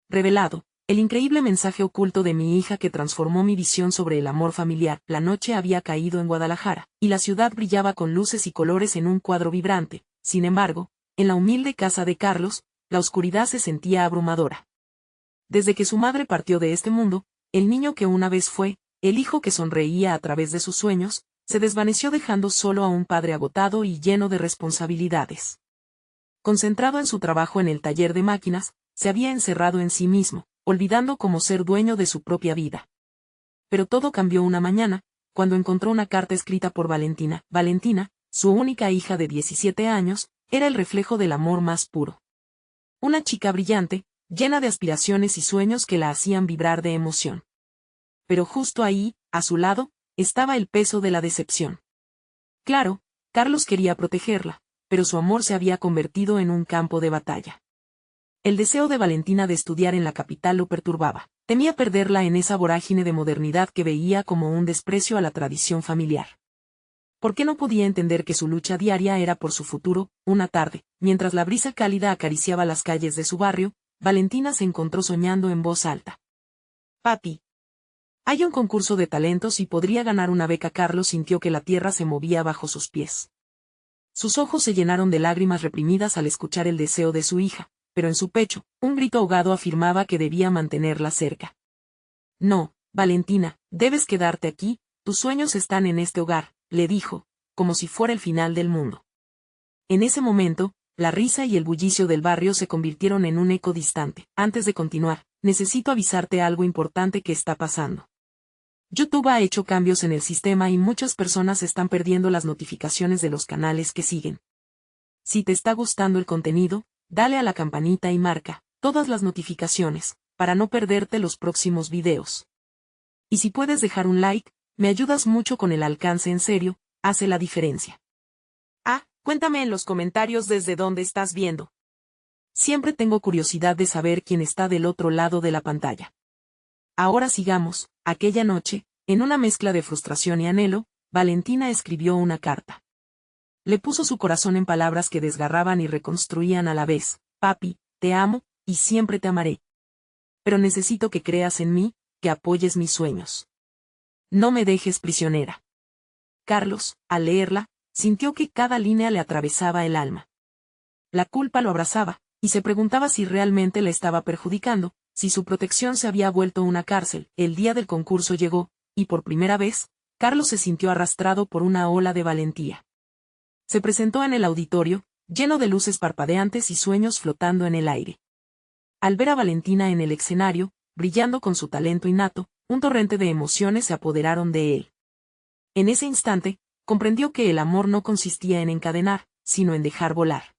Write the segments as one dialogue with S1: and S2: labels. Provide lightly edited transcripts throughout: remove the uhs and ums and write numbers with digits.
S1: revelado, el increíble mensaje oculto de mi hija que transformó mi visión sobre el amor familiar. La noche había caído en Guadalajara, y la ciudad brillaba con luces y colores en un cuadro vibrante. Sin embargo, en la humilde casa de Carlos, la oscuridad se sentía abrumadora. Desde que su madre partió de este mundo, el niño que una vez fue, el hijo que sonreía a través de sus sueños, se desvaneció dejando solo a un padre agotado y lleno de responsabilidades. Concentrado en su trabajo en el taller de máquinas, se había encerrado en sí mismo, olvidando cómo ser dueño de su propia vida. Pero todo cambió una mañana, cuando encontró una carta escrita por Valentina. Valentina, su única hija de 17 años, era el reflejo del amor más puro. Una chica brillante, llena de aspiraciones y sueños que la hacían vibrar de emoción. Pero justo ahí, a su lado, estaba el peso de la decepción. Claro, Carlos quería protegerla, pero su amor se había convertido en un campo de batalla. El deseo de Valentina de estudiar en la capital lo perturbaba. Temía perderla en esa vorágine de modernidad que veía como un desprecio a la tradición familiar. ¿Por qué no podía entender que su lucha diaria era por su futuro? Una tarde, mientras la brisa cálida acariciaba las calles de su barrio, Valentina se encontró soñando en voz alta. «Papi, hay un concurso de talentos y podría ganar una beca». Carlos sintió que la tierra se movía bajo sus pies. Sus ojos se llenaron de lágrimas reprimidas al escuchar el deseo de su hija, pero en su pecho, un grito ahogado afirmaba que debía mantenerla cerca. «No, Valentina, debes quedarte aquí, tus sueños están en este hogar», le dijo, como si fuera el final del mundo. En ese momento, la risa y el bullicio del barrio se convirtieron en un eco distante. «Antes de continuar, necesito avisarte algo importante que está pasando. YouTube ha hecho cambios en el sistema y muchas personas están perdiendo las notificaciones de los canales que siguen. Si te está gustando el contenido, dale a la campanita y marca todas las notificaciones, para no perderte los próximos videos. Y si puedes dejar un like, me ayudas mucho con el alcance. En serio, hace la diferencia. Cuéntame en los comentarios desde dónde estás viendo. Siempre tengo curiosidad de saber quién está del otro lado de la pantalla. Ahora sigamos. Aquella noche, en una mezcla de frustración y anhelo, Valentina escribió una carta. Le puso su corazón en palabras que desgarraban y reconstruían a la vez. «Papi, te amo, y siempre te amaré. Pero necesito que creas en mí, que apoyes mis sueños. No me dejes prisionera». Carlos, al leerla, sintió que cada línea le atravesaba el alma. La culpa lo abrazaba, y se preguntaba si realmente le estaba perjudicando, si su protección se había vuelto una cárcel. El día del concurso llegó, y por primera vez, Carlos se sintió arrastrado por una ola de valentía. Se presentó en el auditorio, lleno de luces parpadeantes y sueños flotando en el aire. Al ver a Valentina en el escenario, brillando con su talento innato, un torrente de emociones se apoderaron de él. En ese instante, comprendió que el amor no consistía en encadenar, sino en dejar volar.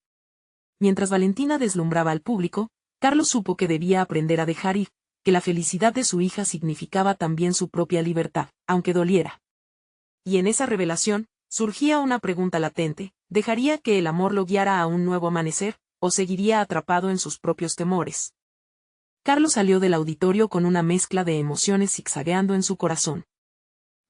S1: Mientras Valentina deslumbraba al público, Carlos supo que debía aprender a dejar ir, que la felicidad de su hija significaba también su propia libertad, aunque doliera. Y en esa revelación, surgía una pregunta latente: ¿dejaría que el amor lo guiara a un nuevo amanecer, o seguiría atrapado en sus propios temores? Carlos salió del auditorio con una mezcla de emociones zigzagueando en su corazón.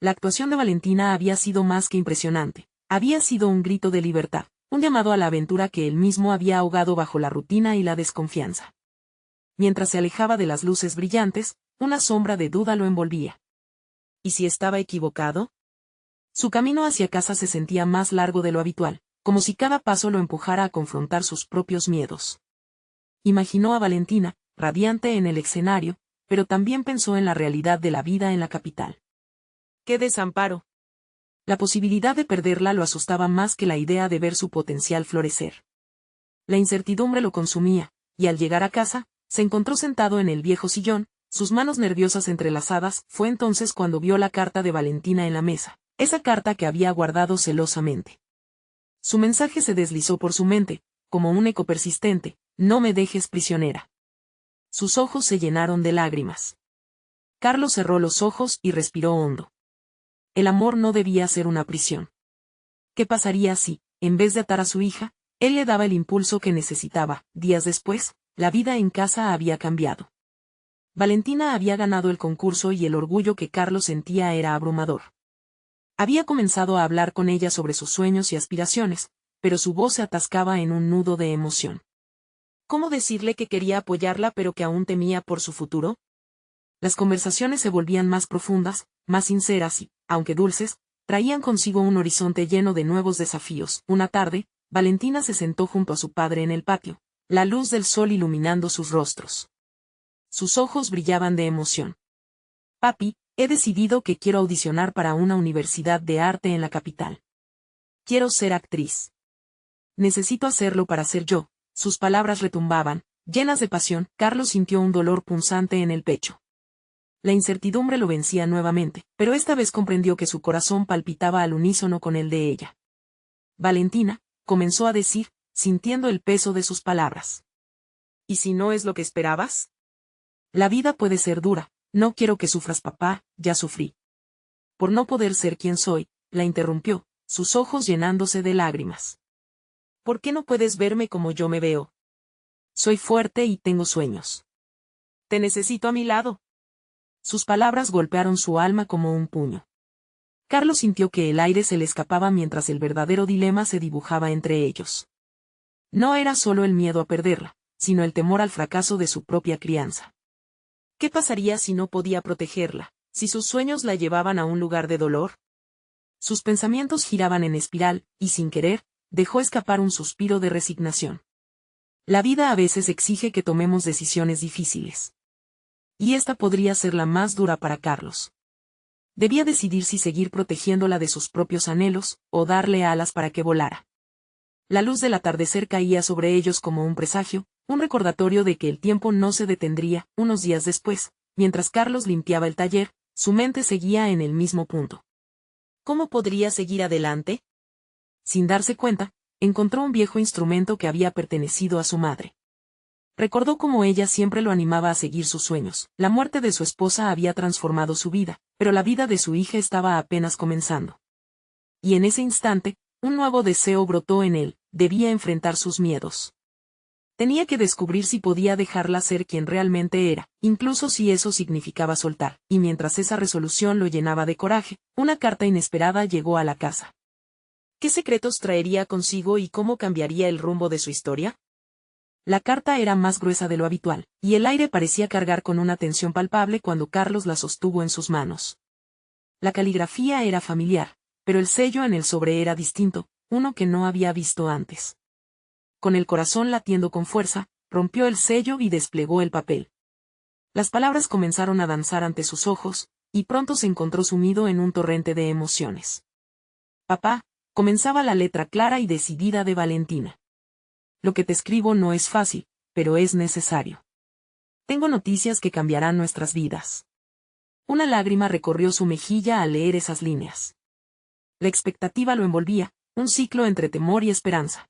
S1: La actuación de Valentina había sido más que impresionante. Había sido un grito de libertad, un llamado a la aventura que él mismo había ahogado bajo la rutina y la desconfianza. Mientras se alejaba de las luces brillantes, una sombra de duda lo envolvía. ¿Y si estaba equivocado? Su camino hacia casa se sentía más largo de lo habitual, como si cada paso lo empujara a confrontar sus propios miedos. Imaginó a Valentina, radiante en el escenario, pero también pensó en la realidad de la vida en la capital. ¡Qué desamparo! La posibilidad de perderla lo asustaba más que la idea de ver su potencial florecer. La incertidumbre lo consumía, y al llegar a casa, se encontró sentado en el viejo sillón, sus manos nerviosas entrelazadas. Fue entonces cuando vio la carta de Valentina en la mesa, esa carta que había guardado celosamente. Su mensaje se deslizó por su mente, como un eco persistente: «No me dejes prisionera». Sus ojos se llenaron de lágrimas. Carlos cerró los ojos y respiró hondo. El amor no debía ser una prisión. ¿Qué pasaría si, en vez de atar a su hija, él le daba el impulso que necesitaba? Días después, la vida en casa había cambiado. Valentina había ganado el concurso y el orgullo que Carlos sentía era abrumador. Había comenzado a hablar con ella sobre sus sueños y aspiraciones, pero su voz se atascaba en un nudo de emoción. ¿Cómo decirle que quería apoyarla pero que aún temía por su futuro? Las conversaciones se volvían más profundas, más sinceras y, aunque dulces, traían consigo un horizonte lleno de nuevos desafíos. Una tarde, Valentina se sentó junto a su padre en el patio, la luz del sol iluminando sus rostros. Sus ojos brillaban de emoción. Papi, he decidido que quiero audicionar para una universidad de arte en la capital. Quiero ser actriz. Necesito hacerlo para ser yo. Sus palabras retumbaban, llenas de pasión. Carlos sintió un dolor punzante en el pecho. La incertidumbre lo vencía nuevamente, pero esta vez comprendió que su corazón palpitaba al unísono con el de ella. Valentina, comenzó a decir, sintiendo el peso de sus palabras. ¿Y si no es lo que esperabas? La vida puede ser dura, no quiero que sufras, papá, ya sufrí. Por no poder ser quien soy, la interrumpió, sus ojos llenándose de lágrimas. ¿Por qué no puedes verme como yo me veo? Soy fuerte y tengo sueños. Te necesito a mi lado. Sus palabras golpearon su alma como un puño. Carlos sintió que el aire se le escapaba mientras el verdadero dilema se dibujaba entre ellos. No era solo el miedo a perderla, sino el temor al fracaso de su propia crianza. ¿Qué pasaría si no podía protegerla, si sus sueños la llevaban a un lugar de dolor? Sus pensamientos giraban en espiral, y sin querer, dejó escapar un suspiro de resignación. La vida a veces exige que tomemos decisiones difíciles. Y esta podría ser la más dura para Carlos. Debía decidir si seguir protegiéndola de sus propios anhelos, o darle alas para que volara. La luz del atardecer caía sobre ellos como un presagio, un recordatorio de que el tiempo no se detendría. Unos días después, mientras Carlos limpiaba el taller, su mente seguía en el mismo punto. ¿Cómo podría seguir adelante? Sin darse cuenta, encontró un viejo instrumento que había pertenecido a su madre. Recordó cómo ella siempre lo animaba a seguir sus sueños. La muerte de su esposa había transformado su vida, pero la vida de su hija estaba apenas comenzando. Y en ese instante, un nuevo deseo brotó en él, debía enfrentar sus miedos. Tenía que descubrir si podía dejarla ser quien realmente era, incluso si eso significaba soltar, y mientras esa resolución lo llenaba de coraje, una carta inesperada llegó a la casa. ¿Qué secretos traería consigo y cómo cambiaría el rumbo de su historia? La carta era más gruesa de lo habitual, y el aire parecía cargar con una tensión palpable cuando Carlos la sostuvo en sus manos. La caligrafía era familiar, pero el sello en el sobre era distinto, uno que no había visto antes. Con el corazón latiendo con fuerza, rompió el sello y desplegó el papel. Las palabras comenzaron a danzar ante sus ojos, y pronto se encontró sumido en un torrente de emociones. Papá, comenzaba la letra clara y decidida de Valentina. Lo que te escribo no es fácil, pero es necesario. Tengo noticias que cambiarán nuestras vidas. Una lágrima recorrió su mejilla al leer esas líneas. La expectativa lo envolvía, un ciclo entre temor y esperanza.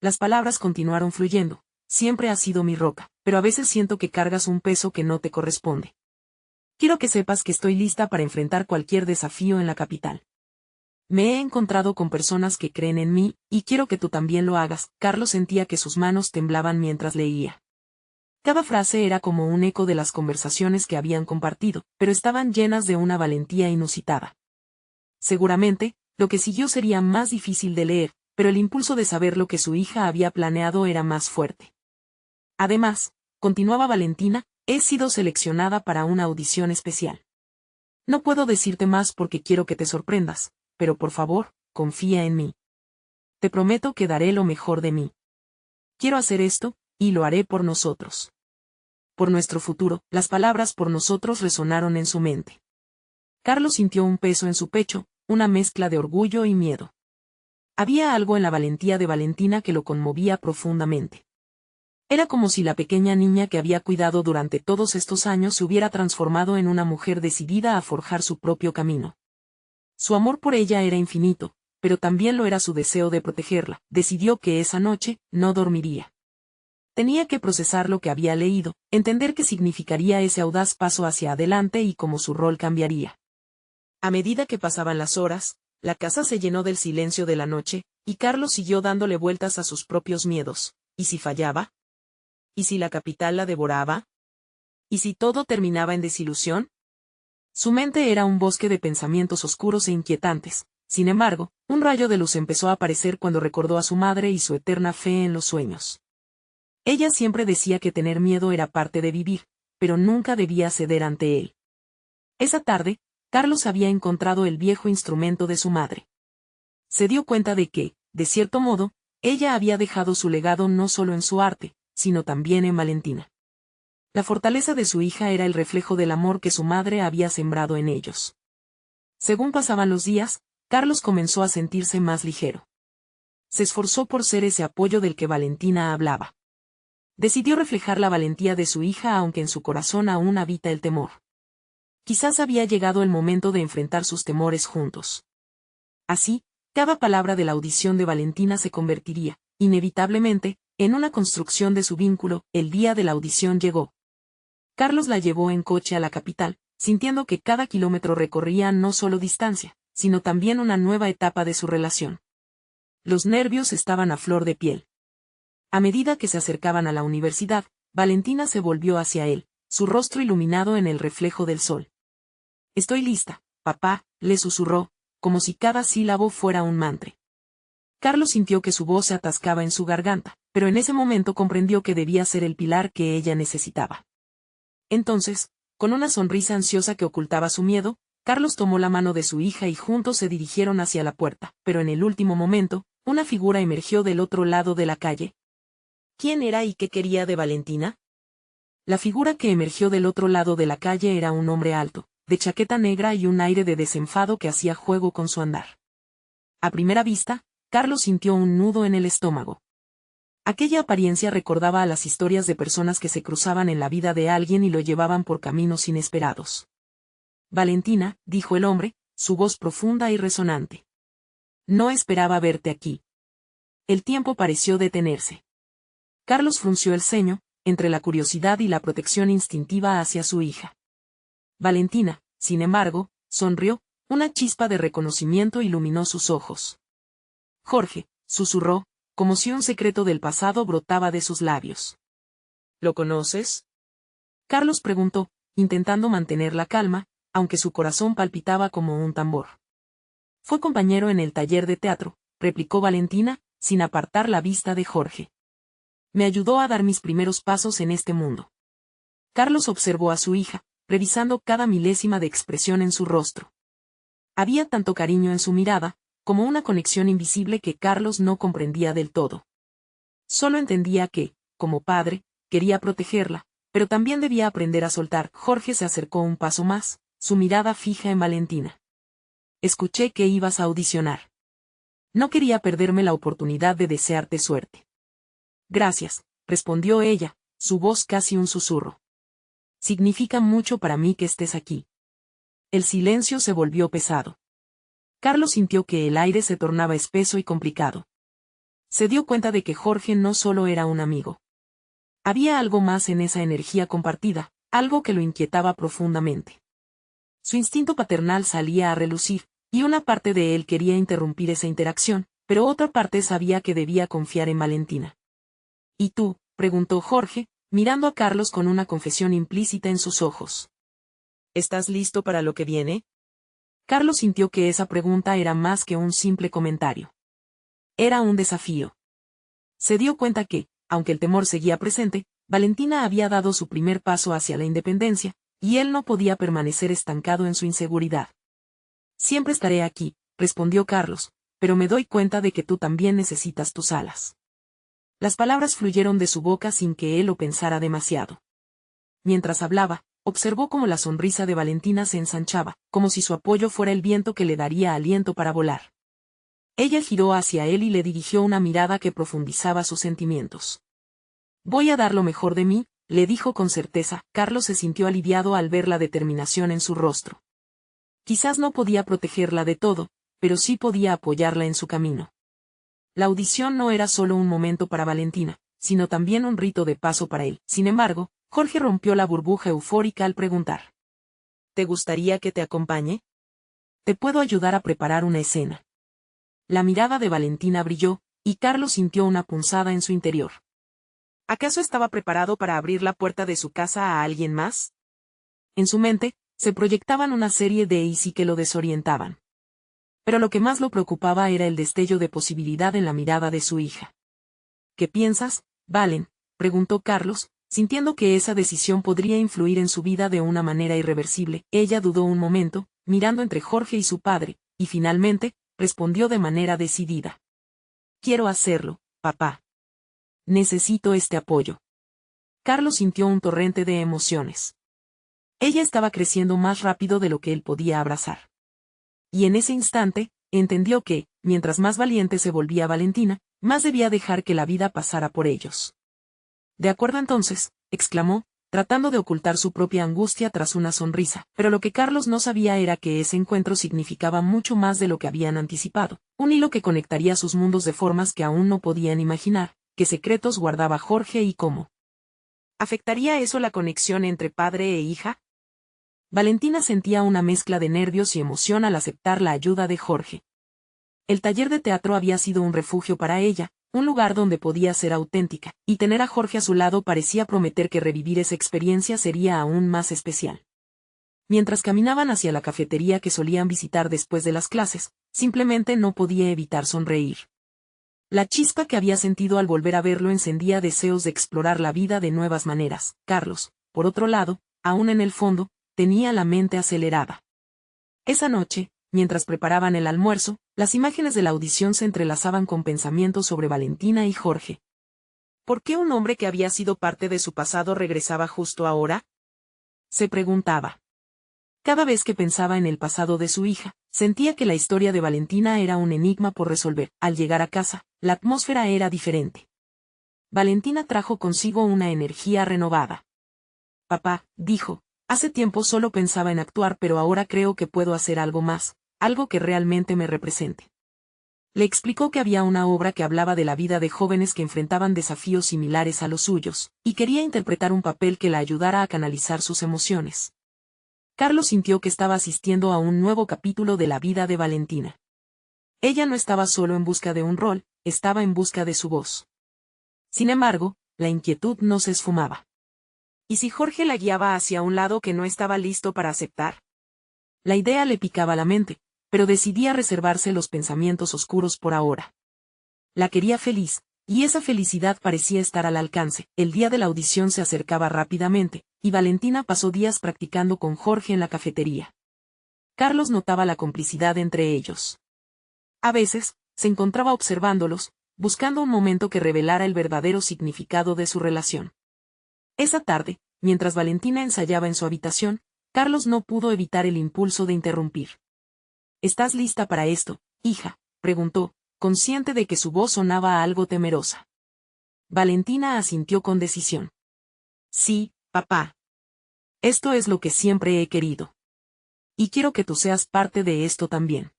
S1: Las palabras continuaron fluyendo. Siempre has sido mi roca, pero a veces siento que cargas un peso que no te corresponde. Quiero que sepas que estoy lista para enfrentar cualquier desafío en la capital. Me he encontrado con personas que creen en mí, y quiero que tú también lo hagas. Carlos sentía que sus manos temblaban mientras leía. Cada frase era como un eco de las conversaciones que habían compartido, pero estaban llenas de una valentía inusitada. Seguramente, lo que siguió sería más difícil de leer, pero el impulso de saber lo que su hija había planeado era más fuerte. Además, continuaba Valentina, he sido seleccionada para una audición especial. No puedo decirte más porque quiero que te sorprendas, pero por favor, confía en mí. Te prometo que daré lo mejor de mí. Quiero hacer esto, y lo haré por nosotros. Por nuestro futuro. Las palabras por nosotros resonaron en su mente. Carlos sintió un peso en su pecho, una mezcla de orgullo y miedo. Había algo en la valentía de Valentina que lo conmovía profundamente. Era como si la pequeña niña que había cuidado durante todos estos años se hubiera transformado en una mujer decidida a forjar su propio camino. Su amor por ella era infinito, pero también lo era su deseo de protegerla. Decidió que esa noche no dormiría. Tenía que procesar lo que había leído, entender qué significaría ese audaz paso hacia adelante y cómo su rol cambiaría. A medida que pasaban las horas, la casa se llenó del silencio de la noche, y Carlos siguió dándole vueltas a sus propios miedos. ¿Y si fallaba? ¿Y si la capital la devoraba? ¿Y si todo terminaba en desilusión? Su mente era un bosque de pensamientos oscuros e inquietantes. Sin embargo, un rayo de luz empezó a aparecer cuando recordó a su madre y su eterna fe en los sueños. Ella siempre decía que tener miedo era parte de vivir, pero nunca debía ceder ante él. Esa tarde, Carlos había encontrado el viejo instrumento de su madre. Se dio cuenta de que, de cierto modo, ella había dejado su legado no solo en su arte, sino también en Valentina. La fortaleza de su hija era el reflejo del amor que su madre había sembrado en ellos. Según pasaban los días, Carlos comenzó a sentirse más ligero. Se esforzó por ser ese apoyo del que Valentina hablaba. Decidió reflejar la valentía de su hija aunque en su corazón aún habita el temor. Quizás había llegado el momento de enfrentar sus temores juntos. Así, cada palabra de la audición de Valentina se convertiría, inevitablemente, en una construcción de su vínculo. El día de la audición llegó. Carlos la llevó en coche a la capital, sintiendo que cada kilómetro recorría no solo distancia, sino también una nueva etapa de su relación. Los nervios estaban a flor de piel. A medida que se acercaban a la universidad, Valentina se volvió hacia él, su rostro iluminado en el reflejo del sol. «Estoy lista, papá», le susurró, como si cada sílabo fuera un mantra. Carlos sintió que su voz se atascaba en su garganta, pero en ese momento comprendió que debía ser el pilar que ella necesitaba. Entonces, con una sonrisa ansiosa que ocultaba su miedo, Carlos tomó la mano de su hija y juntos se dirigieron hacia la puerta, pero en el último momento, una figura emergió del otro lado de la calle. ¿Quién era y qué quería de Valentina? La figura que emergió del otro lado de la calle era un hombre alto, de chaqueta negra y un aire de desenfado que hacía juego con su andar. A primera vista, Carlos sintió un nudo en el estómago. Aquella apariencia recordaba a las historias de personas que se cruzaban en la vida de alguien y lo llevaban por caminos inesperados. «Valentina», dijo el hombre, su voz profunda y resonante. «No esperaba verte aquí». El tiempo pareció detenerse. Carlos frunció el ceño, entre la curiosidad y la protección instintiva hacia su hija. Valentina, sin embargo, sonrió, una chispa de reconocimiento iluminó sus ojos. «Jorge», susurró, como si un secreto del pasado brotaba de sus labios. «¿Lo conoces?». Carlos preguntó, intentando mantener la calma, aunque su corazón palpitaba como un tambor. «Fue compañero en el taller de teatro», replicó Valentina, sin apartar la vista de Jorge. «Me ayudó a dar mis primeros pasos en este mundo». Carlos observó a su hija, revisando cada milésima de expresión en su rostro. Había tanto cariño en su mirada, como una conexión invisible que Carlos no comprendía del todo. Solo entendía que, como padre, quería protegerla, pero también debía aprender a soltar. Jorge se acercó un paso más, su mirada fija en Valentina. «Escuché que ibas a audicionar. No quería perderme la oportunidad de desearte suerte». «Gracias», respondió ella, su voz casi un susurro. «Significa mucho para mí que estés aquí». El silencio se volvió pesado. Carlos sintió que el aire se tornaba espeso y complicado. Se dio cuenta de que Jorge no solo era un amigo. Había algo más en esa energía compartida, algo que lo inquietaba profundamente. Su instinto paternal salía a relucir, y una parte de él quería interrumpir esa interacción, pero otra parte sabía que debía confiar en Valentina. «¿Y tú?», preguntó Jorge, mirando a Carlos con una confesión implícita en sus ojos. «¿Estás listo para lo que viene?». Carlos sintió que esa pregunta era más que un simple comentario. Era un desafío. Se dio cuenta que, aunque el temor seguía presente, Valentina había dado su primer paso hacia la independencia, y él no podía permanecer estancado en su inseguridad. «Siempre estaré aquí», respondió Carlos, «pero me doy cuenta de que tú también necesitas tus alas». Las palabras fluyeron de su boca sin que él lo pensara demasiado. Mientras hablaba, observó cómo la sonrisa de Valentina se ensanchaba, como si su apoyo fuera el viento que le daría aliento para volar. Ella giró hacia él y le dirigió una mirada que profundizaba sus sentimientos. «Voy a dar lo mejor de mí», le dijo con certeza. Carlos se sintió aliviado al ver la determinación en su rostro. Quizás no podía protegerla de todo, pero sí podía apoyarla en su camino. La audición no era solo un momento para Valentina, sino también un rito de paso para él. Sin embargo, Jorge rompió la burbuja eufórica al preguntar. «¿Te gustaría que te acompañe? Te puedo ayudar a preparar una escena». La mirada de Valentina brilló, y Carlos sintió una punzada en su interior. ¿Acaso estaba preparado para abrir la puerta de su casa a alguien más? En su mente, se proyectaban una serie de y sí que lo desorientaban. Pero lo que más lo preocupaba era el destello de posibilidad en la mirada de su hija. «¿Qué piensas, Valen?», preguntó Carlos, sintiendo que esa decisión podría influir en su vida de una manera irreversible. Ella dudó un momento, mirando entre Jorge y su padre, y finalmente, respondió de manera decidida. Quiero hacerlo, papá. Necesito este apoyo. Carlos sintió un torrente de emociones. Ella estaba creciendo más rápido de lo que él podía abrazar. Y en ese instante, entendió que, mientras más valiente se volvía Valentina, más debía dejar que la vida pasara por ellos. De acuerdo entonces, exclamó, tratando de ocultar su propia angustia tras una sonrisa, pero lo que Carlos no sabía era que ese encuentro significaba mucho más de lo que habían anticipado, un hilo que conectaría sus mundos de formas que aún no podían imaginar, qué secretos guardaba Jorge y cómo. ¿Afectaría eso la conexión entre padre e hija? Valentina sentía una mezcla de nervios y emoción al aceptar la ayuda de Jorge. El taller de teatro había sido un refugio para ella, un lugar donde podía ser auténtica, y tener a Jorge a su lado parecía prometer que revivir esa experiencia sería aún más especial. Mientras caminaban hacia la cafetería que solían visitar después de las clases, simplemente no podía evitar sonreír. La chispa que había sentido al volver a verlo encendía deseos de explorar la vida de nuevas maneras. Carlos, por otro lado, aún en el fondo, tenía la mente acelerada. Esa noche, mientras preparaban el almuerzo, las imágenes de la audición se entrelazaban con pensamientos sobre Valentina y Jorge. ¿Por qué un hombre que había sido parte de su pasado regresaba justo ahora? Se preguntaba. Cada vez que pensaba en el pasado de su hija, sentía que la historia de Valentina era un enigma por resolver. Al llegar a casa, la atmósfera era diferente. Valentina trajo consigo una energía renovada. Papá, dijo, hace tiempo solo pensaba en actuar, pero ahora creo que puedo hacer algo más, algo que realmente me represente. Le explicó que había una obra que hablaba de la vida de jóvenes que enfrentaban desafíos similares a los suyos, y quería interpretar un papel que la ayudara a canalizar sus emociones. Carlos sintió que estaba asistiendo a un nuevo capítulo de la vida de Valentina. Ella no estaba solo en busca de un rol, estaba en busca de su voz. Sin embargo, la inquietud no se esfumaba. ¿Y si Jorge la guiaba hacia un lado que no estaba listo para aceptar? La idea le picaba la mente, pero decidía reservarse los pensamientos oscuros por ahora. La quería feliz, y esa felicidad parecía estar al alcance. El día de la audición se acercaba rápidamente, y Valentina pasó días practicando con Jorge en la cafetería. Carlos notaba la complicidad entre ellos. A veces, se encontraba observándolos, buscando un momento que revelara el verdadero significado de su relación. Esa tarde, mientras Valentina ensayaba en su habitación, Carlos no pudo evitar el impulso de interrumpir. ¿Estás lista para esto, hija?, preguntó, consciente de que su voz sonaba algo temerosa. Valentina asintió con decisión. Sí, papá. Esto es lo que siempre he querido. Y quiero que tú seas parte de esto también.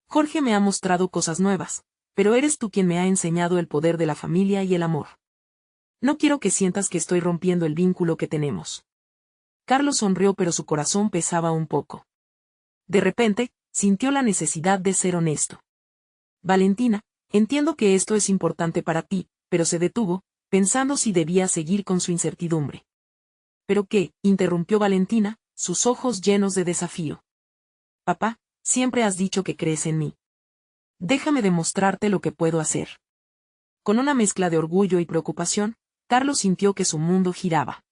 S1: Jorge me ha mostrado cosas nuevas, pero eres tú quien me ha enseñado el poder de la familia y el amor. No quiero que sientas que estoy rompiendo el vínculo que tenemos. Carlos sonrió, pero su corazón pesaba un poco. De repente, sintió la necesidad de ser honesto. Valentina, entiendo que esto es importante para ti, pero se detuvo, pensando si debía seguir con su incertidumbre. ¿Pero qué?, interrumpió Valentina, sus ojos llenos de desafío. Papá, siempre has dicho que crees en mí. Déjame demostrarte lo que puedo hacer. Con una mezcla de orgullo y preocupación, Carlos sintió que su mundo giraba.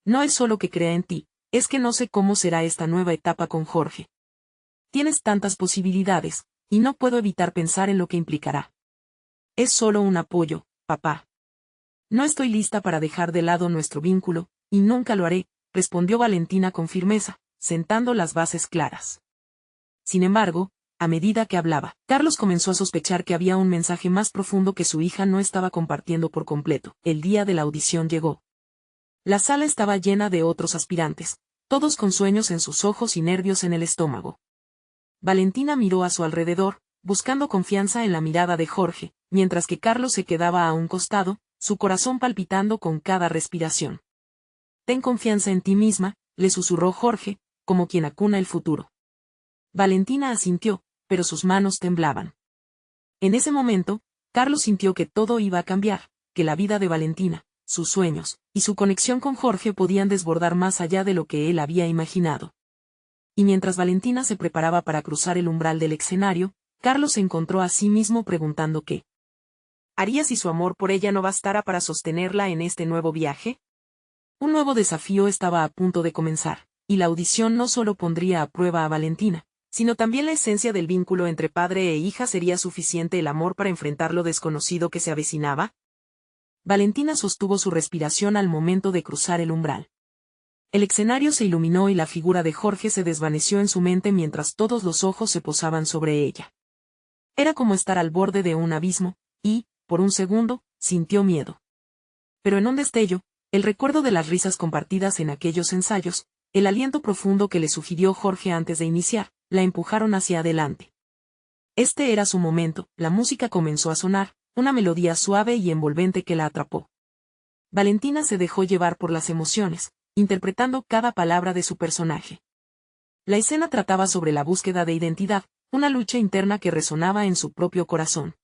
S1: No es solo que crea en ti, es que no sé cómo será esta nueva etapa con Jorge. Tienes tantas posibilidades, y no puedo evitar pensar en lo que implicará. Es solo un apoyo, papá. No estoy lista para dejar de lado nuestro vínculo, y nunca lo haré, respondió Valentina con firmeza, sentando las bases claras. Sin embargo, a medida que hablaba, Carlos comenzó a sospechar que había un mensaje más profundo que su hija no estaba compartiendo por completo. El día de la audición llegó. La sala estaba llena de otros aspirantes, todos con sueños en sus ojos y nervios en el estómago. Valentina miró a su alrededor, buscando confianza en la mirada de Jorge, mientras que Carlos se quedaba a un costado, su corazón palpitando con cada respiración. Ten confianza en ti misma, le susurró Jorge, como quien acuna el futuro. Valentina asintió, pero sus manos temblaban. En ese momento, Carlos sintió que todo iba a cambiar, que la vida de Valentina, sus sueños, y su conexión con Jorge podían desbordar más allá de lo que él había imaginado. Y mientras Valentina se preparaba para cruzar el umbral del escenario, Carlos se encontró a sí mismo preguntando qué haría si su amor por ella no bastara para sostenerla en este nuevo viaje? Un nuevo desafío estaba a punto de comenzar, y la audición no solo pondría a prueba a Valentina, sino también la esencia del vínculo entre padre e hija. ¿Sería suficiente el amor para enfrentar lo desconocido que se avecinaba? Valentina sostuvo su respiración al momento de cruzar el umbral. El escenario se iluminó y la figura de Jorge se desvaneció en su mente mientras todos los ojos se posaban sobre ella. Era como estar al borde de un abismo, y, por un segundo, sintió miedo. Pero en un destello, el recuerdo de las risas compartidas en aquellos ensayos, el aliento profundo que le sugirió Jorge antes de iniciar, la empujaron hacia adelante. Este era su momento. La música comenzó a sonar, una melodía suave y envolvente que la atrapó. Valentina se dejó llevar por las emociones, interpretando cada palabra de su personaje. La escena trataba sobre la búsqueda de identidad, una lucha interna que resonaba en su propio corazón.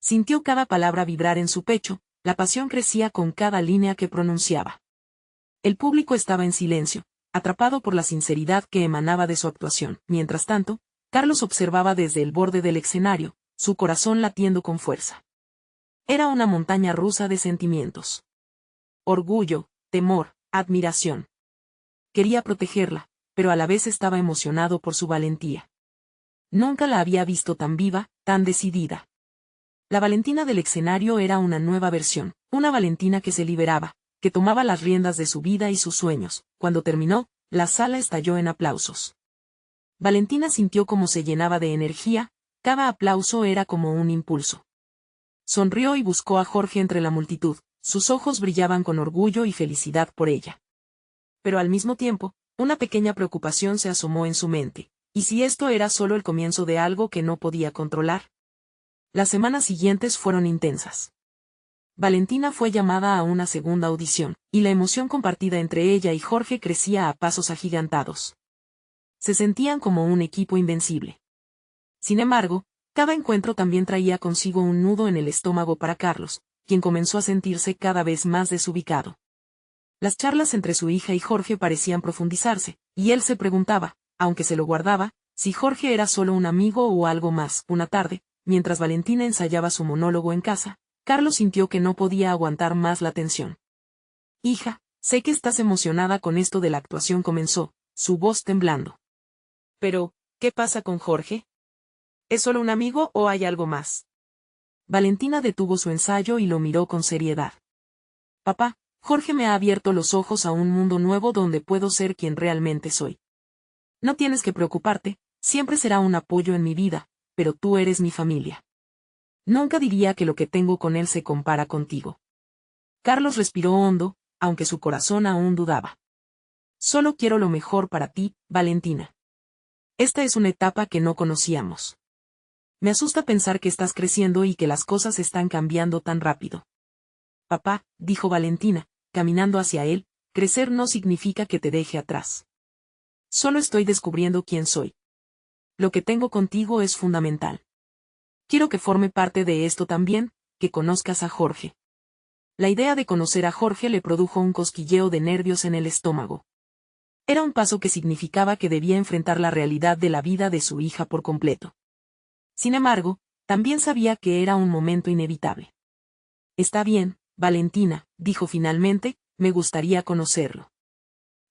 S1: Sintió cada palabra vibrar en su pecho, la pasión crecía con cada línea que pronunciaba. El público estaba en silencio, atrapado por la sinceridad que emanaba de su actuación. Mientras tanto, Carlos observaba desde el borde del escenario, su corazón latiendo con fuerza. Era una montaña rusa de sentimientos. Orgullo, temor, admiración. Quería protegerla, pero a la vez estaba emocionado por su valentía. Nunca la había visto tan viva, tan decidida. La Valentina del escenario era una nueva versión, una Valentina que se liberaba, que tomaba las riendas de su vida y sus sueños. Cuando terminó, la sala estalló en aplausos. Valentina sintió cómo se llenaba de energía, cada aplauso era como un impulso. Sonrió y buscó a Jorge entre la multitud, sus ojos brillaban con orgullo y felicidad por ella. Pero al mismo tiempo, una pequeña preocupación se asomó en su mente. ¿Y si esto era solo el comienzo de algo que no podía controlar? Las semanas siguientes fueron intensas. Valentina fue llamada a una segunda audición, y la emoción compartida entre ella y Jorge crecía a pasos agigantados. Se sentían como un equipo invencible. Sin embargo, cada encuentro también traía consigo un nudo en el estómago para Carlos, quien comenzó a sentirse cada vez más desubicado. Las charlas entre su hija y Jorge parecían profundizarse, y él se preguntaba, aunque se lo guardaba, si Jorge era solo un amigo o algo más. Una tarde, mientras Valentina ensayaba su monólogo en casa, Carlos sintió que no podía aguantar más la tensión. «Hija, sé que estás emocionada con esto de la actuación», comenzó, su voz temblando. «Pero, ¿qué pasa con Jorge? ¿Es solo un amigo o hay algo más?» Valentina detuvo su ensayo y lo miró con seriedad. «Papá, Jorge me ha abierto los ojos a un mundo nuevo donde puedo ser quien realmente soy. No tienes que preocuparte, siempre será un apoyo en mi vida, pero tú eres mi familia. Nunca diría que lo que tengo con él se compara contigo». Carlos respiró hondo, aunque su corazón aún dudaba. «Solo quiero lo mejor para ti, Valentina. Esta es una etapa que no conocíamos. Me asusta pensar que estás creciendo y que las cosas están cambiando tan rápido». «Papá», dijo Valentina, caminando hacia él, «crecer no significa que te deje atrás. Solo estoy descubriendo quién soy. Lo que tengo contigo es fundamental. Quiero que forme parte de esto también, que conozcas a Jorge». La idea de conocer a Jorge le produjo un cosquilleo de nervios en el estómago. Era un paso que significaba que debía enfrentar la realidad de la vida de su hija por completo. Sin embargo, también sabía que era un momento inevitable. «Está bien, Valentina», dijo finalmente, «me gustaría conocerlo.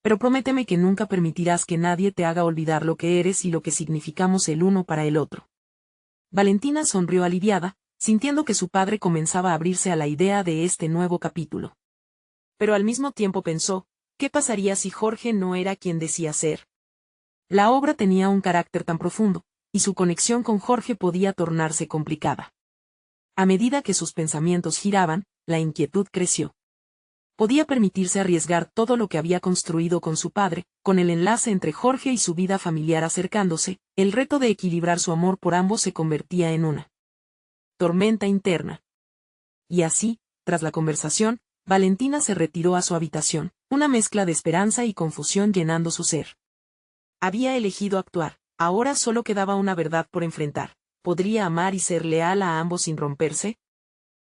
S1: Pero prométeme que nunca permitirás que nadie te haga olvidar lo que eres y lo que significamos el uno para el otro». Valentina sonrió aliviada, sintiendo que su padre comenzaba a abrirse a la idea de este nuevo capítulo. Pero al mismo tiempo pensó, ¿qué pasaría si Jorge no era quien decía ser? La obra tenía un carácter tan profundo, y su conexión con Jorge podía tornarse complicada. A medida que sus pensamientos giraban, la inquietud creció. Podía permitirse arriesgar todo lo que había construido con su padre, con el enlace entre Jorge y su vida familiar acercándose, el reto de equilibrar su amor por ambos se convertía en una tormenta interna. Y así, tras la conversación, Valentina se retiró a su habitación, una mezcla de esperanza y confusión llenando su ser. Había elegido actuar, ahora solo quedaba una verdad por enfrentar. ¿Podría amar y ser leal a ambos sin romperse?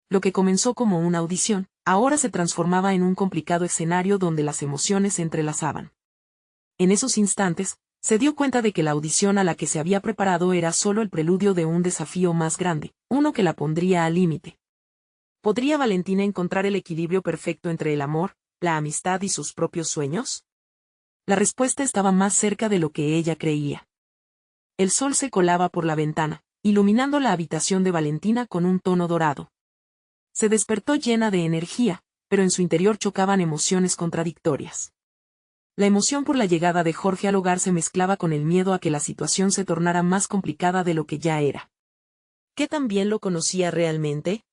S1: Lo que comenzó como una audición, ahora se transformaba en un complicado escenario donde las emociones se entrelazaban. En esos instantes, se dio cuenta de que la audición a la que se había preparado era solo el preludio de un desafío más grande, uno que la pondría al límite. ¿Podría Valentina encontrar el equilibrio perfecto entre el amor, la amistad y sus propios sueños? La respuesta estaba más cerca de lo que ella creía. El sol se colaba por la ventana, iluminando la habitación de Valentina con un tono dorado. Se despertó llena de energía, pero en su interior chocaban emociones contradictorias. La emoción por la llegada de Jorge al hogar se mezclaba con el miedo a que la situación se tornara más complicada de lo que ya era. ¿Qué tan bien lo conocía realmente?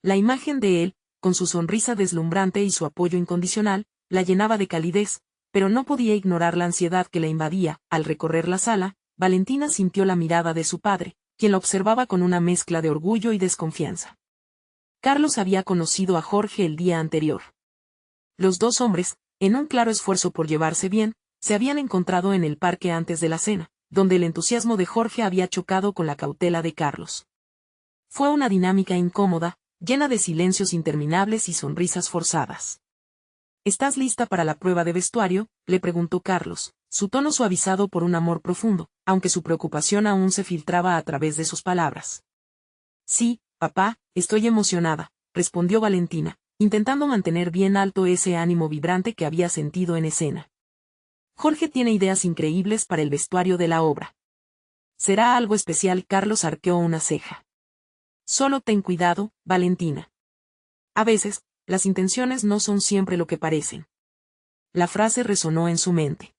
S1: La imagen de él, con su sonrisa deslumbrante y su apoyo incondicional, la llenaba de calidez, pero no podía ignorar la ansiedad que la invadía. Al recorrer la sala, Valentina sintió la mirada de su padre, quien la observaba con una mezcla de orgullo y desconfianza. Carlos había conocido a Jorge el día anterior. Los dos hombres, en un claro esfuerzo por llevarse bien, se habían encontrado en el parque antes de la cena, donde el entusiasmo de Jorge había chocado con la cautela de Carlos. Fue una dinámica incómoda, llena de silencios interminables y sonrisas forzadas. ¿Estás lista para la prueba de vestuario?, le preguntó Carlos, su tono suavizado por un amor profundo, aunque su preocupación aún se filtraba a través de sus palabras. Sí, papá, estoy emocionada, respondió Valentina, intentando mantener bien alto ese ánimo vibrante que había sentido en escena. Jorge tiene ideas increíbles para el vestuario de la obra. Será algo especial. Carlos arqueó una ceja. Solo ten cuidado, Valentina. A veces, las intenciones no son siempre lo que parecen. La frase resonó en su mente.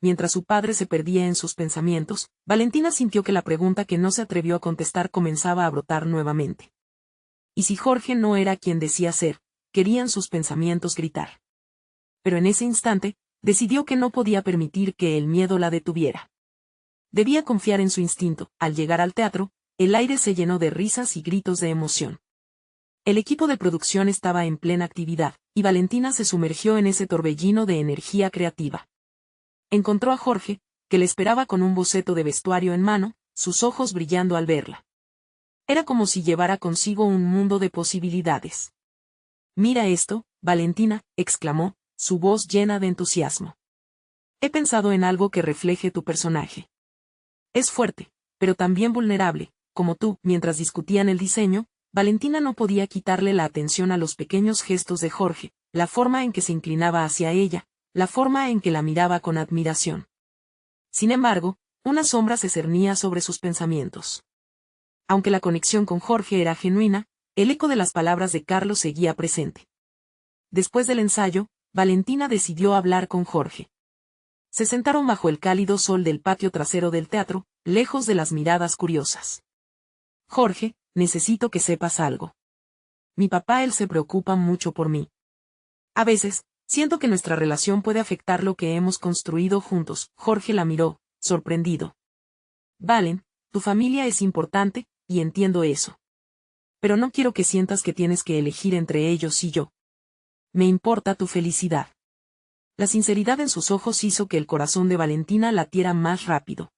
S1: Mientras su padre se perdía en sus pensamientos, Valentina sintió que la pregunta que no se atrevió a contestar comenzaba a brotar nuevamente. ¿Y si Jorge no era quien decía ser? Querían sus pensamientos gritar. Pero en ese instante, decidió que no podía permitir que el miedo la detuviera. Debía confiar en su instinto. Al llegar al teatro, el aire se llenó de risas y gritos de emoción. El equipo de producción estaba en plena actividad, y Valentina se sumergió en ese torbellino de energía creativa. Encontró a Jorge, que le esperaba con un boceto de vestuario en mano, sus ojos brillando al verla. Era como si llevara consigo un mundo de posibilidades. «Mira esto, Valentina», exclamó, su voz llena de entusiasmo. «He pensado en algo que refleje tu personaje. Es fuerte, pero también vulnerable, como tú». Mientras discutían el diseño, Valentina no podía quitarle la atención a los pequeños gestos de Jorge, la forma en que se inclinaba hacia ella, la forma en que la miraba con admiración. Sin embargo, una sombra se cernía sobre sus pensamientos. Aunque la conexión con Jorge era genuina, el eco de las palabras de Carlos seguía presente. Después del ensayo, Valentina decidió hablar con Jorge. Se sentaron bajo el cálido sol del patio trasero del teatro, lejos de las miradas curiosas. «Jorge, necesito que sepas algo. Mi papá, él se preocupa mucho por mí. A veces, siento que nuestra relación puede afectar lo que hemos construido juntos». Jorge la miró, sorprendido. «Valen, tu familia es importante, y entiendo eso. Pero no quiero que sientas que tienes que elegir entre ellos y yo. Me importa tu felicidad». La sinceridad en sus ojos hizo que el corazón de Valentina latiera más rápido.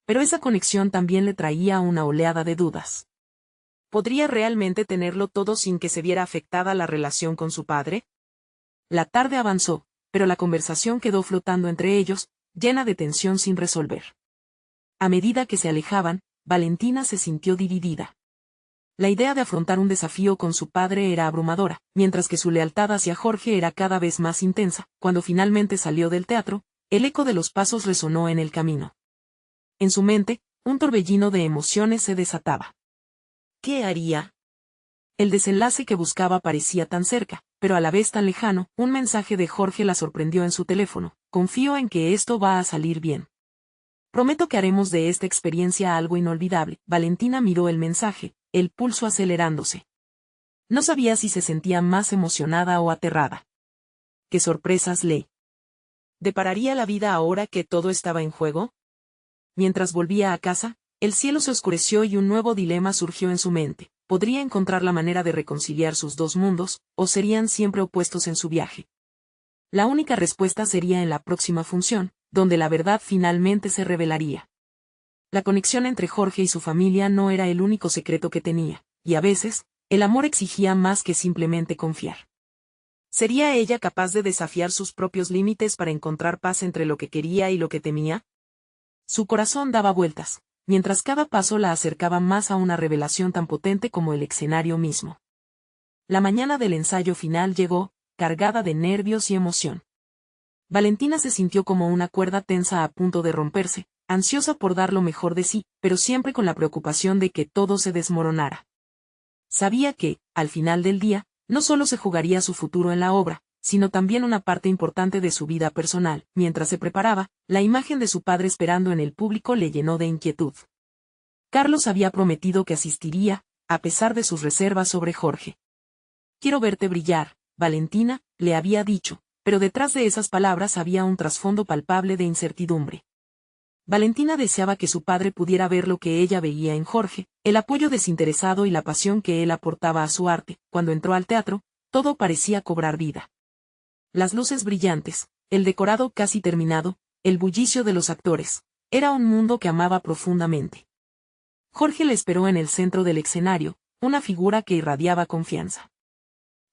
S1: Pero esa conexión también le traía una oleada de dudas. ¿Podría realmente tenerlo todo sin que se viera afectada la relación con su padre? La tarde avanzó, pero la conversación quedó flotando entre ellos, llena de tensión sin resolver. A medida que se alejaban, Valentina se sintió dividida. La idea de afrontar un desafío con su padre era abrumadora, mientras que su lealtad hacia Jorge era cada vez más intensa. Cuando finalmente salió del teatro, el eco de los pasos resonó en el camino. En su mente, un torbellino de emociones se desataba. ¿Qué haría? El desenlace que buscaba parecía tan cerca, pero a la vez tan lejano. Un mensaje de Jorge la sorprendió en su teléfono. «Confío en que esto va a salir bien. Prometo que haremos de esta experiencia algo inolvidable». Valentina miró el mensaje, el pulso acelerándose. No sabía si se sentía más emocionada o aterrada. ¿Qué sorpresas le depararía la vida ahora que todo estaba en juego? Mientras volvía a casa, el cielo se oscureció y un nuevo dilema surgió en su mente. ¿Podría encontrar la manera de reconciliar sus dos mundos, o serían siempre opuestos en su viaje? La única respuesta sería en la próxima función, donde la verdad finalmente se revelaría. La conexión entre Jorge y su familia no era el único secreto que tenía, y a veces, el amor exigía más que simplemente confiar. ¿Sería ella capaz de desafiar sus propios límites para encontrar paz entre lo que quería y lo que temía? Su corazón daba vueltas, mientras cada paso la acercaba más a una revelación tan potente como el escenario mismo. La mañana del ensayo final llegó, cargada de nervios y emoción. Valentina se sintió como una cuerda tensa a punto de romperse, ansiosa por dar lo mejor de sí, pero siempre con la preocupación de que todo se desmoronara. Sabía que, al final del día, no solo se jugaría su futuro en la obra, sino también una parte importante de su vida personal. Mientras se preparaba, la imagen de su padre esperando en el público le llenó de inquietud. Carlos había prometido que asistiría, a pesar de sus reservas sobre Jorge. «Quiero verte brillar, Valentina», le había dicho, pero detrás de esas palabras había un trasfondo palpable de incertidumbre. Valentina deseaba que su padre pudiera ver lo que ella veía en Jorge, el apoyo desinteresado y la pasión que él aportaba a su arte. Cuando entró al teatro, todo parecía cobrar vida. Las luces brillantes, el decorado casi terminado, el bullicio de los actores. Era un mundo que amaba profundamente. Jorge le esperó en el centro del escenario, una figura que irradiaba confianza.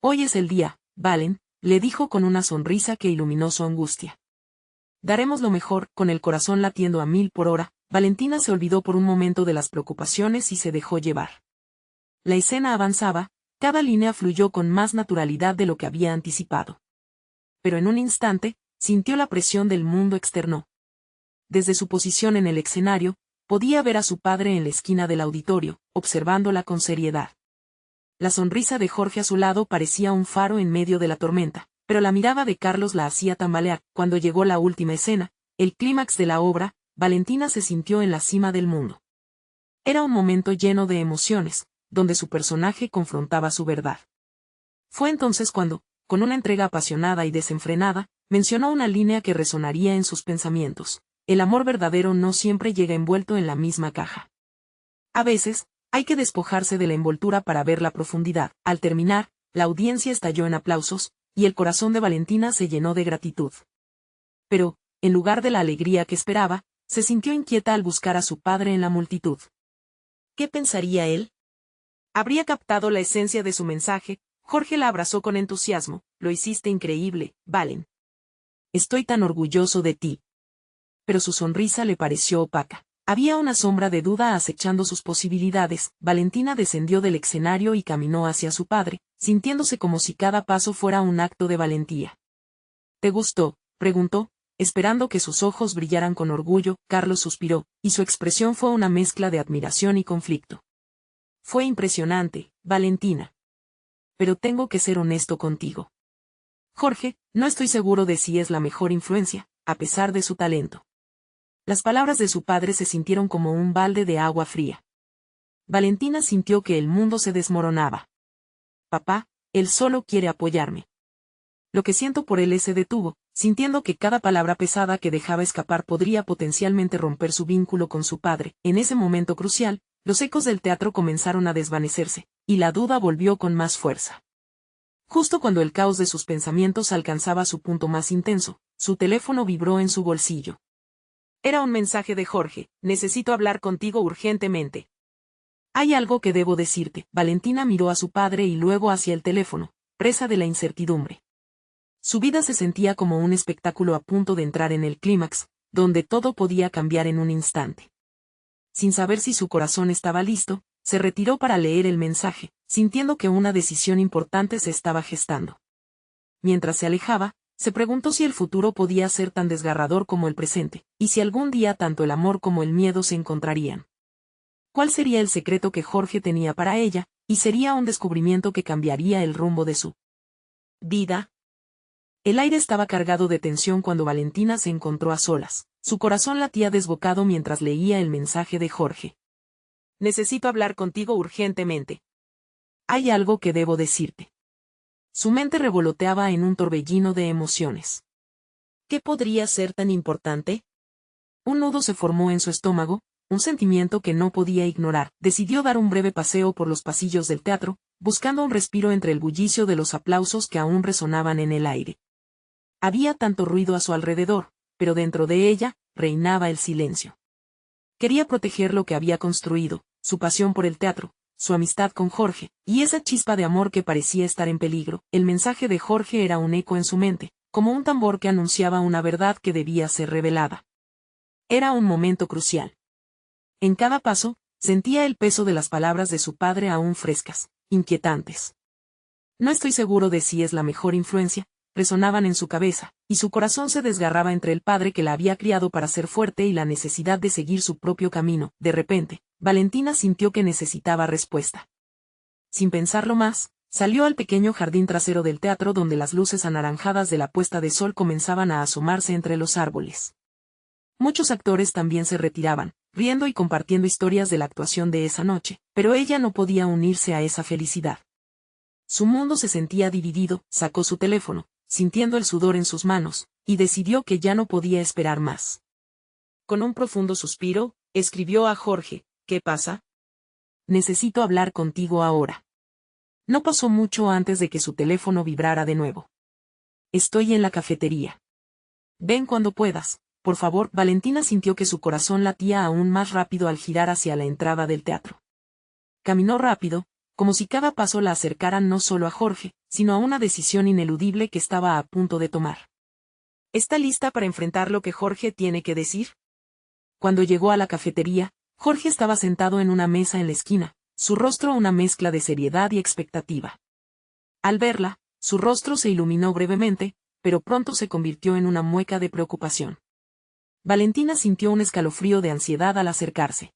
S1: «Hoy es el día, Valen», le dijo con una sonrisa que iluminó su angustia. «Daremos lo mejor». Con el corazón latiendo a 1000 por hora, Valentina se olvidó por un momento de las preocupaciones y se dejó llevar. La escena avanzaba, cada línea fluyó con más naturalidad de lo que había anticipado. Pero en un instante, sintió la presión del mundo externo. Desde su posición en el escenario, podía ver a su padre en la esquina del auditorio, observándola con seriedad. La sonrisa de Jorge a su lado parecía un faro en medio de la tormenta, pero la mirada de Carlos la hacía tambalear. Cuando llegó la última escena, el clímax de la obra, Valentina se sintió en la cima del mundo. Era un momento lleno de emociones, donde su personaje confrontaba su verdad. Fue entonces cuando, con una entrega apasionada y desenfrenada, mencionó una línea que resonaría en sus pensamientos: «El amor verdadero no siempre llega envuelto en la misma caja. A veces, hay que despojarse de la envoltura para ver la profundidad». Al terminar, la audiencia estalló en aplausos, y el corazón de Valentina se llenó de gratitud. Pero, en lugar de la alegría que esperaba, se sintió inquieta al buscar a su padre en la multitud. ¿Qué pensaría él? ¿Habría captado la esencia de su mensaje? Jorge la abrazó con entusiasmo. «Lo hiciste increíble, Valen. Estoy tan orgulloso de ti». Pero su sonrisa le pareció opaca. Había una sombra de duda acechando sus posibilidades. Valentina descendió del escenario y caminó hacia su padre, sintiéndose como si cada paso fuera un acto de valentía. «¿Te gustó?», preguntó, esperando que sus ojos brillaran con orgullo. Carlos suspiró, y su expresión fue una mezcla de admiración y conflicto. «Fue impresionante, Valentina. Pero tengo que ser honesto contigo. Jorge, no estoy seguro de si es la mejor influencia, a pesar de su talento». Las palabras de su padre se sintieron como un balde de agua fría. Valentina sintió que el mundo se desmoronaba. «Papá, él solo quiere apoyarme». Lo que siento por él se detuvo, sintiendo que cada palabra pesada que dejaba escapar podría potencialmente romper su vínculo con su padre. En ese momento crucial, los ecos del teatro comenzaron a desvanecerse, y la duda volvió con más fuerza. Justo cuando el caos de sus pensamientos alcanzaba su punto más intenso, su teléfono vibró en su bolsillo. Era un mensaje de Jorge: «Necesito hablar contigo urgentemente». «Hay algo que debo decirte». Valentina miró a su padre y luego hacia el teléfono, presa de la incertidumbre. Su vida se sentía como un espectáculo a punto de entrar en el clímax, donde todo podía cambiar en un instante. Sin saber si su corazón estaba listo, se retiró para leer el mensaje, sintiendo que una decisión importante se estaba gestando. Mientras se alejaba, se preguntó si el futuro podía ser tan desgarrador como el presente, y si algún día tanto el amor como el miedo se encontrarían. ¿Cuál sería el secreto que Jorge tenía para ella? Y sería un descubrimiento que cambiaría el rumbo de su vida. El aire estaba cargado de tensión cuando Valentina se encontró a solas. Su corazón latía desbocado mientras leía el mensaje de Jorge. «Necesito hablar contigo urgentemente. Hay algo que debo decirte». Su mente revoloteaba en un torbellino de emociones. ¿Qué podría ser tan importante? Un nudo se formó en su estómago, un sentimiento que no podía ignorar. Decidió dar un breve paseo por los pasillos del teatro, buscando un respiro entre el bullicio de los aplausos que aún resonaban en el aire. Había tanto ruido a su alrededor, pero dentro de ella, reinaba el silencio. Quería proteger lo que había construido, su pasión por el teatro, su amistad con Jorge, y esa chispa de amor que parecía estar en peligro. El mensaje de Jorge era un eco en su mente, como un tambor que anunciaba una verdad que debía ser revelada. Era un momento crucial. En cada paso, sentía el peso de las palabras de su padre aún frescas, inquietantes. No estoy seguro de si es la mejor influencia, resonaban en su cabeza, y su corazón se desgarraba entre el padre que la había criado para ser fuerte y la necesidad de seguir su propio camino. De repente, Valentina sintió que necesitaba respuesta. Sin pensarlo más, salió al pequeño jardín trasero del teatro donde las luces anaranjadas de la puesta de sol comenzaban a asomarse entre los árboles. Muchos actores también se retiraban, riendo y compartiendo historias de la actuación de esa noche, pero ella no podía unirse a esa felicidad. Su mundo se sentía dividido, sacó su teléfono, sintiendo el sudor en sus manos, y decidió que ya no podía esperar más. Con un profundo suspiro, escribió a Jorge: ¿Qué pasa? Necesito hablar contigo ahora. No pasó mucho antes de que su teléfono vibrara de nuevo. Estoy en la cafetería. Ven cuando puedas, por favor. Valentina sintió que su corazón latía aún más rápido al girar hacia la entrada del teatro. Caminó rápido, como si cada paso la acercara no solo a Jorge, sino a una decisión ineludible que estaba a punto de tomar. ¿Está lista para enfrentar lo que Jorge tiene que decir? Cuando llegó a la cafetería, Jorge estaba sentado en una mesa en la esquina, su rostro una mezcla de seriedad y expectativa. Al verla, su rostro se iluminó brevemente, pero pronto se convirtió en una mueca de preocupación. Valentina sintió un escalofrío de ansiedad al acercarse.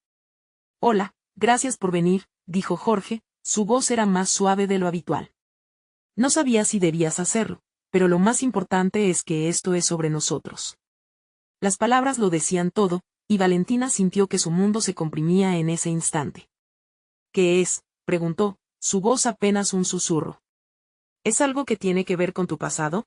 S1: Hola, gracias por venir, dijo Jorge, su voz era más suave de lo habitual. No sabía si debías hacerlo, pero lo más importante es que esto es sobre nosotros. Las palabras lo decían todo, y Valentina sintió que su mundo se comprimía en ese instante. ¿Qué es?, preguntó, su voz apenas un susurro. ¿Es algo que tiene que ver con tu pasado?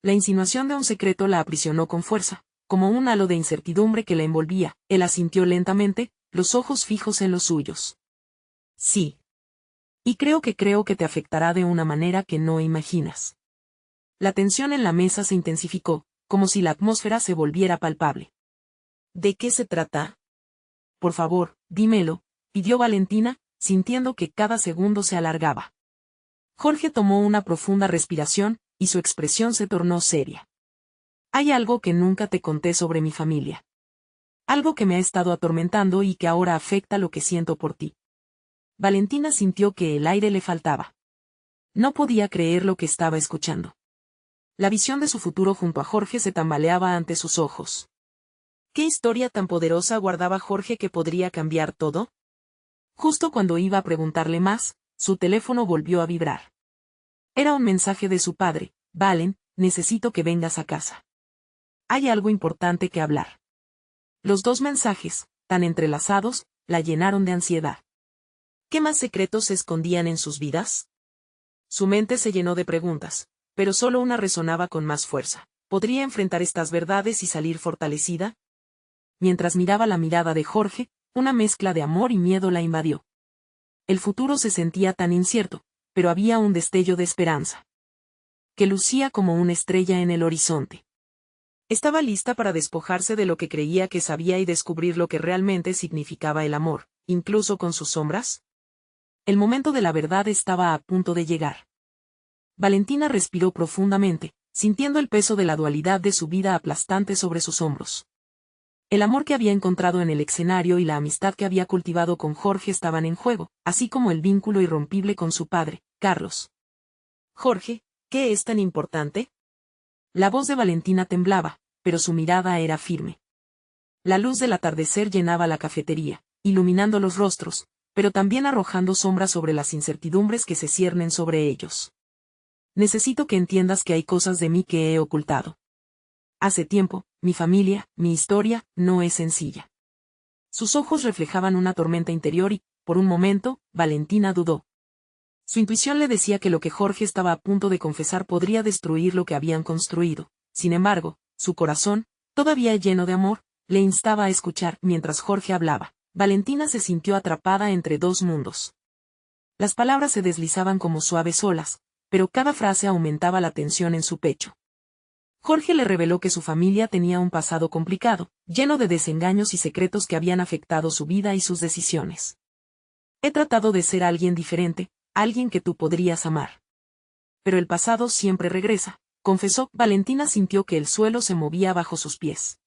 S1: La insinuación de un secreto la aprisionó con fuerza, como un halo de incertidumbre que la envolvía. Él asintió lentamente, los ojos fijos en los suyos. Sí. Y creo que te afectará de una manera que no imaginas. La tensión en la mesa se intensificó, como si la atmósfera se volviera palpable. ¿De qué se trata? Por favor, dímelo, pidió Valentina, sintiendo que cada segundo se alargaba. Jorge tomó una profunda respiración, y su expresión se tornó seria. Hay algo que nunca te conté sobre mi familia. Algo que me ha estado atormentando y que ahora afecta lo que siento por ti. Valentina sintió que el aire le faltaba. No podía creer lo que estaba escuchando. La visión de su futuro junto a Jorge se tambaleaba ante sus ojos. ¿Qué historia tan poderosa guardaba Jorge que podría cambiar todo? Justo cuando iba a preguntarle más, su teléfono volvió a vibrar. Era un mensaje de su padre: Valen, necesito que vengas a casa. Hay algo importante que hablar. Los dos mensajes, tan entrelazados, la llenaron de ansiedad. ¿Qué más secretos se escondían en sus vidas? Su mente se llenó de preguntas, pero solo una resonaba con más fuerza. ¿Podría enfrentar estas verdades y salir fortalecida? Mientras miraba la mirada de Jorge, una mezcla de amor y miedo la invadió. El futuro se sentía tan incierto, pero había un destello de esperanza, que lucía como una estrella en el horizonte. Estaba lista para despojarse de lo que creía que sabía y descubrir lo que realmente significaba el amor, incluso con sus sombras. El momento de la verdad estaba a punto de llegar. Valentina respiró profundamente, sintiendo el peso de la dualidad de su vida aplastante sobre sus hombros. El amor que había encontrado en el escenario y la amistad que había cultivado con Jorge estaban en juego, así como el vínculo irrompible con su padre, Carlos. Jorge, ¿qué es tan importante? La voz de Valentina temblaba, pero su mirada era firme. La luz del atardecer llenaba la cafetería, iluminando los rostros, pero también arrojando sombras sobre las incertidumbres que se ciernen sobre ellos. Necesito que entiendas que hay cosas de mí que he ocultado. Hace tiempo, mi familia, mi historia, no es sencilla. Sus ojos reflejaban una tormenta interior y, por un momento, Valentina dudó. Su intuición le decía que lo que Jorge estaba a punto de confesar podría destruir lo que habían construido. Sin embargo, su corazón, todavía lleno de amor, le instaba a escuchar. Mientras Jorge hablaba, Valentina se sintió atrapada entre dos mundos. Las palabras se deslizaban como suaves olas, pero cada frase aumentaba la tensión en su pecho. Jorge le reveló que su familia tenía un pasado complicado, lleno de desengaños y secretos que habían afectado su vida y sus decisiones. He tratado de ser alguien diferente, alguien que tú podrías amar. Pero el pasado siempre regresa, confesó. Valentina sintió que el suelo se movía bajo sus pies.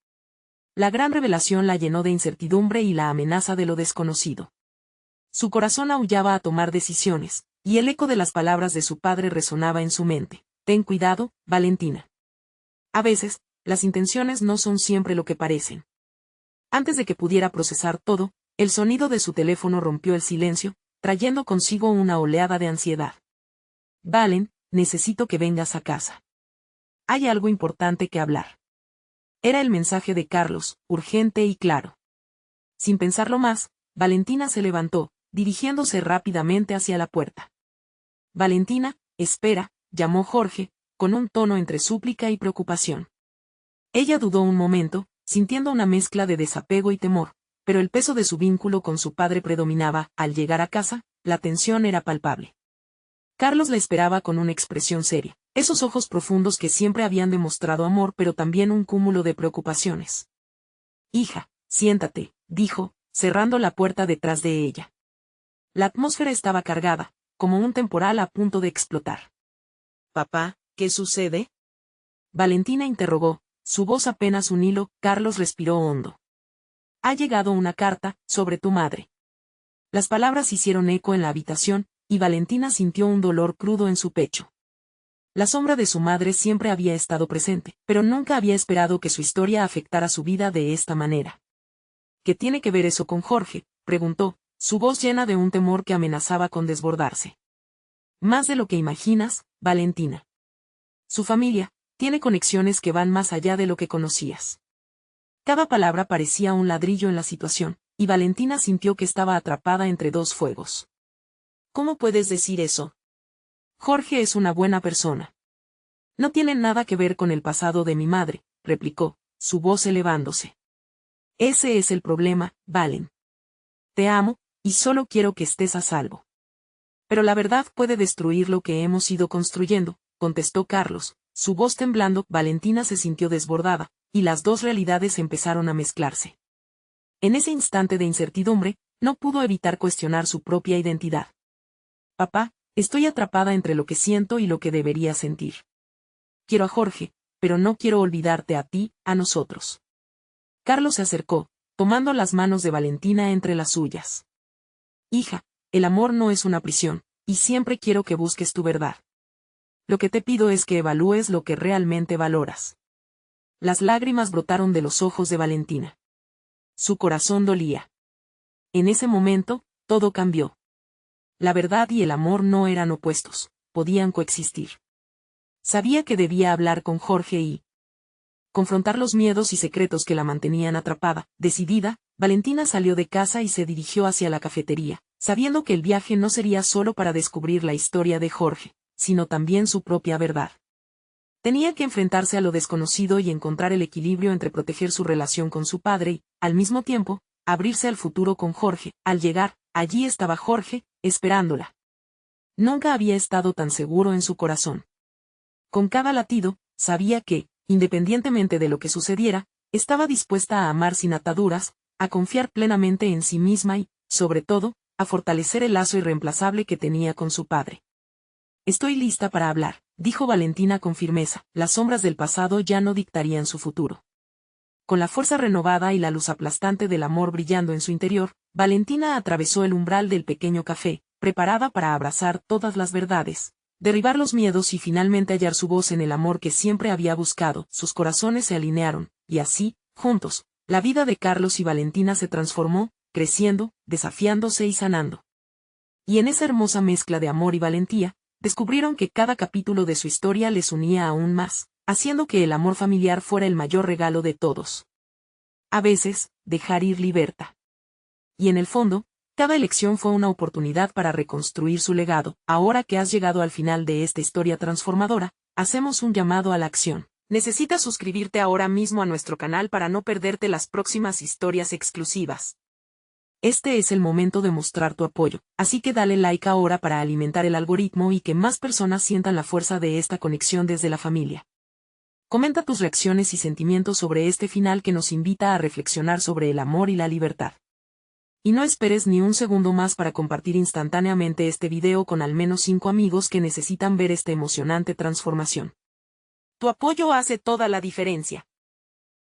S1: La gran revelación la llenó de incertidumbre y la amenaza de lo desconocido. Su corazón aullaba a tomar decisiones, Y el eco de las palabras de su padre resonaba en su mente. Ten cuidado, Valentina. A veces, las intenciones no son siempre lo que parecen. Antes de que pudiera procesar todo, el sonido de su teléfono rompió el silencio, trayendo consigo una oleada de ansiedad. Valen, necesito que vengas a casa. Hay algo importante que hablar. Era el mensaje de Carlos, urgente y claro. Sin pensarlo más, Valentina se levantó, dirigiéndose rápidamente hacia la puerta. Valentina, espera, llamó Jorge, con un tono entre súplica y preocupación. Ella dudó un momento, sintiendo una mezcla de desapego y temor, pero el peso de su vínculo con su padre predominaba. Al llegar a casa, la tensión era palpable. Carlos la esperaba con una expresión seria, esos ojos profundos que siempre habían demostrado amor pero también un cúmulo de preocupaciones. Hija, siéntate, dijo, cerrando la puerta detrás de ella. La atmósfera estaba cargada, como un temporal a punto de explotar. Papá, ¿qué sucede? Valentina interrogó, su voz apenas un hilo. Carlos respiró hondo. Ha llegado una carta, sobre tu madre. Las palabras hicieron eco en la habitación, y Valentina sintió un dolor crudo en su pecho. La sombra de su madre siempre había estado presente, pero nunca había esperado que su historia afectara su vida de esta manera. ¿Qué tiene que ver eso con Jorge?, preguntó, su voz llena de un temor que amenazaba con desbordarse. Más de lo que imaginas, Valentina. Su familia tiene conexiones que van más allá de lo que conocías. Cada palabra parecía un ladrillo en la situación, y Valentina sintió que estaba atrapada entre dos fuegos. ¿Cómo puedes decir eso? Jorge es una buena persona. No tiene nada que ver con el pasado de mi madre, replicó, su voz elevándose. Ese es el problema, Valen. Te amo, y solo quiero que estés a salvo. Pero la verdad puede destruir lo que hemos ido construyendo, contestó Carlos, su voz temblando. Valentina se sintió desbordada, y las dos realidades empezaron a mezclarse. En ese instante de incertidumbre, no pudo evitar cuestionar su propia identidad. Papá, estoy atrapada entre lo que siento y lo que debería sentir. Quiero a Jorge, pero no quiero olvidarte a ti, a nosotros. Carlos se acercó, tomando las manos de Valentina entre las suyas. Hija, el amor no es una prisión, y siempre quiero que busques tu verdad. Lo que te pido es que evalúes lo que realmente valoras. Las lágrimas brotaron de los ojos de Valentina. Su corazón dolía. En ese momento, todo cambió. La verdad y el amor no eran opuestos, podían coexistir. Sabía que debía hablar con Jorge y confrontar los miedos y secretos que la mantenían atrapada. Decidida, Valentina salió de casa y se dirigió hacia la cafetería, sabiendo que el viaje no sería solo para descubrir la historia de Jorge, sino también su propia verdad. Tenía que enfrentarse a lo desconocido y encontrar el equilibrio entre proteger su relación con su padre y, al mismo tiempo, abrirse al futuro con Jorge. Al llegar, allí estaba Jorge, esperándola. Nunca había estado tan seguro en su corazón. Con cada latido, sabía que, independientemente de lo que sucediera, estaba dispuesta a amar sin ataduras, a confiar plenamente en sí misma y, sobre todo, a fortalecer el lazo irreemplazable que tenía con su padre. Estoy lista para hablar, dijo Valentina con firmeza. Las sombras del pasado ya no dictarían su futuro. Con la fuerza renovada y la luz aplastante del amor brillando en su interior, Valentina atravesó el umbral del pequeño café, preparada para abrazar todas las verdades, derribar los miedos y finalmente hallar su voz en el amor que siempre había buscado. Sus corazones se alinearon, y así, juntos, la vida de Carlos y Valentina se transformó, creciendo, desafiándose y sanando. Y en esa hermosa mezcla de amor y valentía, descubrieron que cada capítulo de su historia les unía aún más, haciendo que el amor familiar fuera el mayor regalo de todos. A veces, dejar ir liberta. Y en el fondo, cada elección fue una oportunidad para reconstruir su legado. Ahora que has llegado al final de esta historia transformadora, hacemos un llamado a la acción. Necesitas suscribirte ahora mismo a nuestro canal para no perderte las próximas historias exclusivas. Este es el momento de mostrar tu apoyo, así que dale like ahora para alimentar el algoritmo y que más personas sientan la fuerza de esta conexión desde la familia. Comenta tus reacciones y sentimientos sobre este final que nos invita a reflexionar sobre el amor y la libertad. Y no esperes ni un segundo más para compartir instantáneamente este video con al menos 5 amigos que necesitan ver esta emocionante transformación. Tu apoyo hace toda la diferencia.